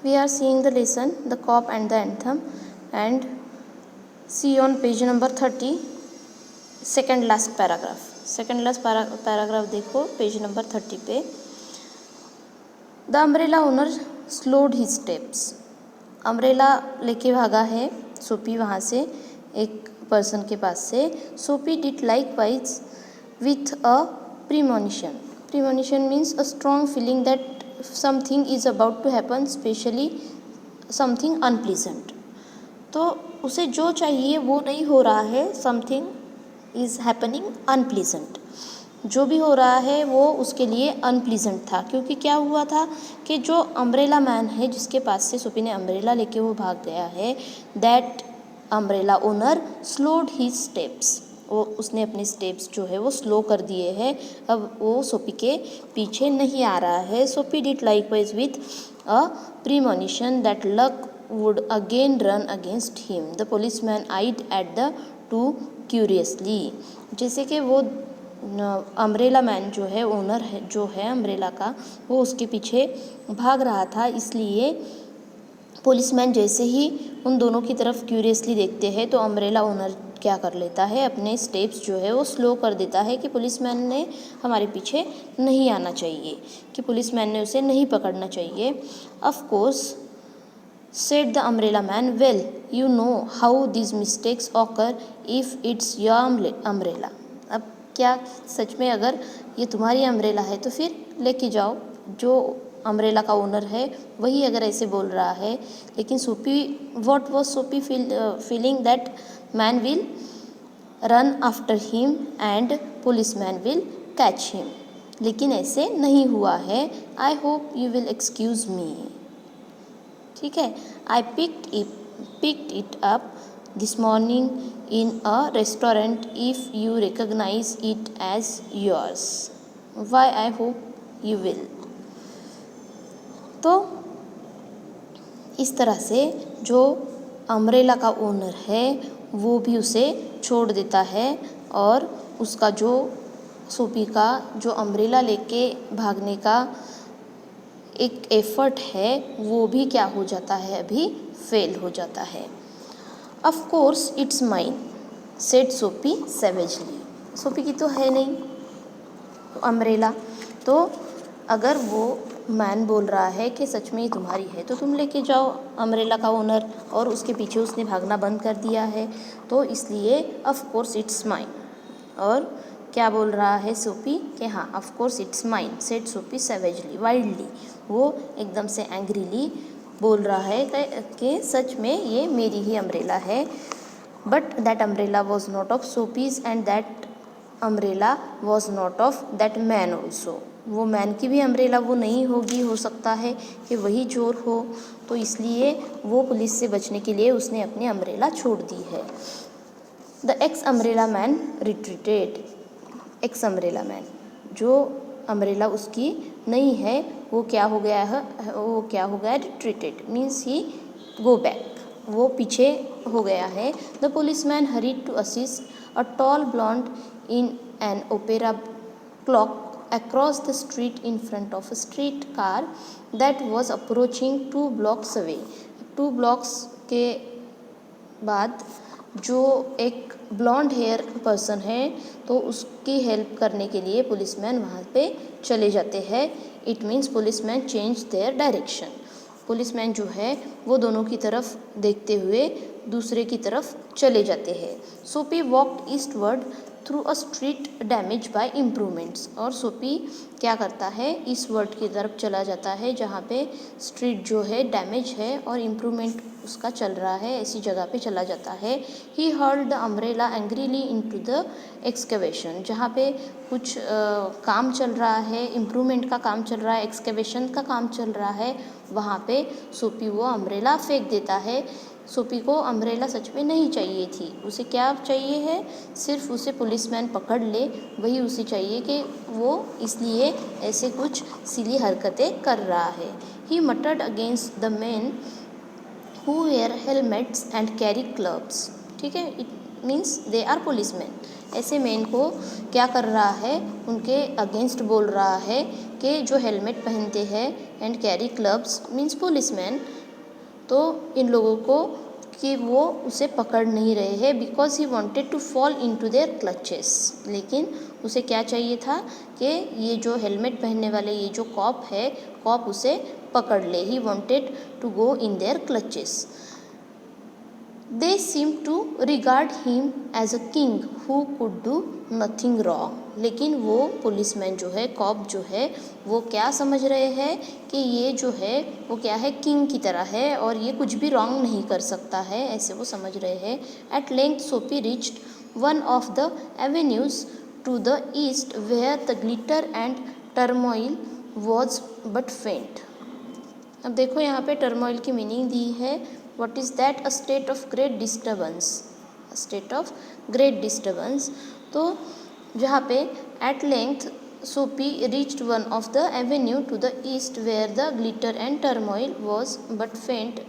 We are seeing the lesson, the cop and the anthem, and see on page number 30, second last paragraph. Second last paragraph देखो page number 30 पे. The umbrella owner slowed his steps. Umbrella लेके भागा है सोपी वहाँ से एक person के पास से. Soapy did likewise with a premonition. Premonition means a strong feeling that something is about to happen, specially something unpleasant. तो उसे जो चाहिए वो नहीं हो रहा है, समथिंग इज़ हैपनिंग अनप्लीजेंट. जो भी हो रहा है वो उसके लिए अनप्लीजेंट था, क्योंकि क्या हुआ था कि जो अम्ब्रेला मैन है जिसके पास से सोपी ने अम्ब्रेला लेके वो भाग गया है, that umbrella owner slowed his steps. वो उसने अपने स्टेप्स जो है वो स्लो कर दिए हैं. अब वो सोपी के पीछे नहीं आ रहा है. सोपी did likewise with a premonition that luck would again run against him. The policeman eyed at the two curiously. जैसे कि वो अम्ब्रेला मैन जो है, ओनर है जो है अम्ब्रेला का, वो उसके पीछे भाग रहा था. इसलिए पुलिसमैन जैसे ही उन दोनों की तरफ क्यूरियसली देखते हैं तो अम्ब्रेला ओनर क्या कर लेता है, अपने स्टेप्स जो है वो स्लो कर देता है कि पुलिसमैन ने हमारे पीछे नहीं आना चाहिए, कि पुलिसमैन ने उसे नहीं पकड़ना चाहिए. Of course said the umbrella man, well, you know how these mistakes occur if it's your umbrella. अब क्या सच में अगर ये तुम्हारी अम्ब्रेला है तो फिर लेके जाओ. जो अम्ब्रेला का ओनर है वही अगर ऐसे बोल रहा है, लेकिन Soapy, what was Soapy feeling that man will run after him and policeman will catch him. लेकिन ऐसे नहीं हुआ है. I hope you will excuse me. ठीक है. I picked it up this morning in a restaurant. If you recognize it as yours, why I hope you will. तो इस तरह से जो अम्ब्रेला का ओनर है वो भी उसे छोड़ देता है, और उसका जो सोपी का जो अम्ब्रेला लेके भागने का एक एफर्ट है वो भी क्या हो जाता है, अभी फेल हो जाता है. Of course it's mine, said सोपी सेवेजली. सोपी की तो है नहीं अम्ब्रेला, तो अगर वो मैन बोल रहा है कि सच में ये तुम्हारी है तो तुम लेके जाओ, अम्ब्रेला का ओनर, और उसके पीछे उसने भागना बंद कर दिया है, तो इसलिए ऑफ कोर्स इट्स माइन. और क्या बोल रहा है सोपी कि हाँ of course it's mine, said सोपी सेवेजली, वाइल्डली. वो एकदम से एंग्रीली बोल रहा है कि सच में ये मेरी ही अम्ब्रेला है. But that umbrella was not of Soapy's and that umbrella was not of that man also. वो मैन की भी अम्ब्रेला वो नहीं होगी, हो सकता है कि वही चोर हो, तो इसलिए वो पुलिस से बचने के लिए उसने अपनी अम्ब्रेला छोड़ दी है. The x umbrella man retreated. X umbrella man, जो अम्ब्रेला उसकी नहीं है, वो क्या हो गया है, वो क्या हो गया, retreated means he go back, वो पीछे हो गया है. The policeman hurried to assist a tall blonde in an opera cloak across the street in front of a street car that was approaching 2 blocks away. 2 blocks के बाद जो एक blonde hair person है तो उसकी हेल्प करने के लिए पुलिसमैन वहाँ पे चले जाते हैं. It means policeman change their direction. Policeman जो है वो दोनों की तरफ देखते हुए दूसरे की तरफ चले जाते हैं. सोपी walked eastward through a street damage bye improvements. और सोपी क्या करता है, इस वर्ड की तरफ चला जाता है जहाँ पे स्ट्रीट जो है डैमेज है और इम्प्रूवमेंट उसका चल रहा है, ऐसी जगह पे चला जाता है. He hurled the umbrella angrily into the excavation. जहाँ पे कुछ काम चल रहा है, इम्प्रूवमेंट का काम चल रहा है, एक्सकेवेशन का काम चल रहा है, वहाँ पे सोपी वो अम्ब्रेला फेंक देता है. सोपी को अम्ब्रेला सच में नहीं चाहिए थी. उसे क्या चाहिए है, सिर्फ उसे पुलिसमैन पकड़ ले, वही उसे चाहिए कि वो इसलिए ऐसे कुछ सिली हरकतें कर रहा है. He muttered against the man who wear helmets and carry clubs. ठीक है. Means they are policeman. ऐसे मैन को क्या कर रहा है, उनके अगेंस्ट बोल रहा है कि जो हेलमेट पहनते हैं and carry clubs means policeman, तो इन लोगों को कि वो उसे पकड़ नहीं रहे हैं because he wanted to fall into their clutches. लेकिन उसे क्या चाहिए था कि ये जो हेलमेट पहनने वाले ये जो कॉप है, कॉप उसे पकड़ ले। He wanted to go in their clutches. They seem to regard him as a king who could do nothing wrong। लेकिन वो पुलिसमैन जो है, कॉप जो है, वो क्या समझ रहे हैं कि ये जो है वो क्या है, किंग की तरह है और ये कुछ भी रॉन्ग नहीं कर सकता है, ऐसे वो समझ रहे हैं। At length Soapy reached one of the avenues to the east where the glitter and turmoil was but faint. अब देखो यहाँ पे टर्मोइल की मीनिंग दी है। What is that? A state of great disturbance। A state of great disturbance। तो जहाँ पे at length Sophie reached one of the avenue to the east where the glitter and turmoil was but faint।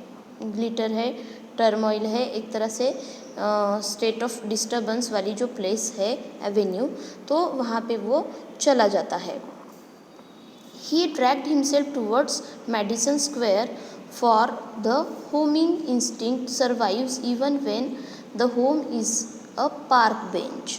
glitter है, turmoil है, एक तरह से state of disturbance वाली जो place है avenue, तो वहाँ पे वो चला जाता है। He dragged himself towards Madison Square for the homing instinct survives even when the home is a park bench।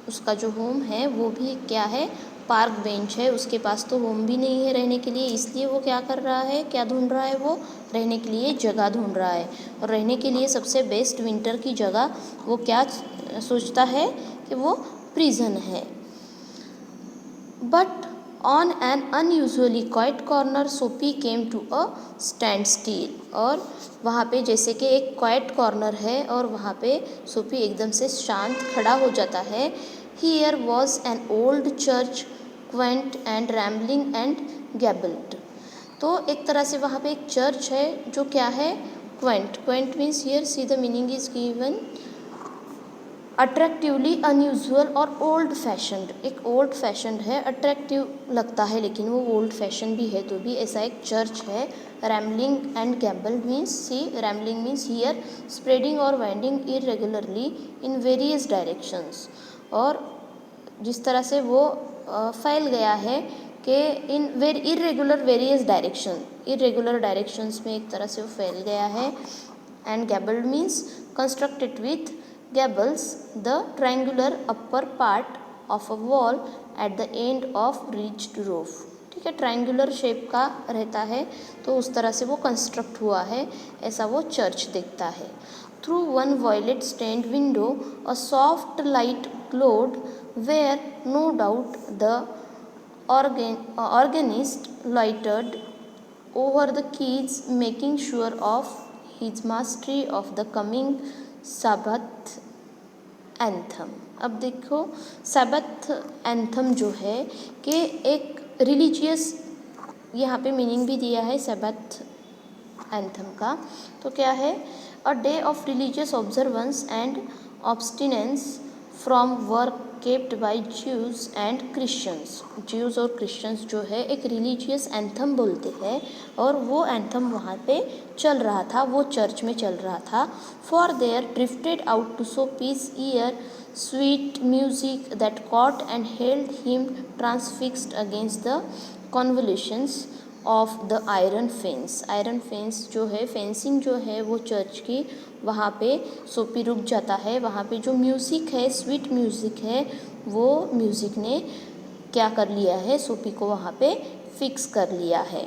उसका जो होम है वो भी क्या है, पार्क बेंच है। उसके पास तो होम भी नहीं है रहने के लिए, इसलिए वो क्या कर रहा है, क्या ढूंढ रहा है, वो रहने के लिए जगह ढूंढ रहा है। और रहने के लिए सबसे बेस्ट विंटर की जगह वो क्या सोचता है कि वो प्रिजन है। But On an unusually quiet corner, Sophie came to a standstill। और वहाँ पे जैसे कि एक क्वाइट कॉर्नर है और वहाँ पे सोफी एकदम से शांत खड़ा हो जाता है। Here was an old church, quaint and rambling and gabled। तो एक तरह से वहाँ पे एक चर्च है जो क्या है, Quint. Quint means here see the meaning is given attractively unusual और ओल्ड फैशन्ड। एक ओल्ड फैशन्ड है, अट्रैक्टिव लगता है लेकिन वो ओल्ड फैशन भी है, तो भी ऐसा एक चर्च है। Rambling and gabled means see, rambling means here spreading और winding irregularly in various directions. और जिस तरह से वो फैल गया है कि इन irregular various direction, irregular directions में एक तरह से वो फैल गया है। And gabled means constructed with gables, the triangular upper part of a wall at the end of ridged roof। ठीक है, ट्रायंगुलर शेप का रहता है तो उस तरह से वो कंस्ट्रक्ट हुआ है, ऐसा वो चर्च दिखता है। Through one violet stained window a soft light glowed where no doubt the organist loitered over the keys making sure of his mastery of the coming sabbath anthem. अब देखो सबथ एंथम जो है कि एक रिलीजियस, यहाँ पे मीनिंग भी दिया है सबथ एंथम का। तो क्या है, a day of religious observance and abstinence from work kept by Jews and Christians. Jews और क्रिश्चियंस जो है एक रिलीजियस एंथम बोलते हैं और वो एंथम वहाँ पे चल रहा था, वो चर्च में चल रहा था। For there drifted out to Soapy's ear sweet music that caught and held him transfixed against the convolutions of the iron fence. Iron fence जो है, फेंसिंग जो है वो चर्च की, वहाँ पे सोपी रुक जाता है। वहाँ पे जो म्यूज़िक है, स्वीट म्यूज़िक है, वो म्यूज़िक ने क्या कर लिया है, सोपी को वहाँ पे फिक्स कर लिया है।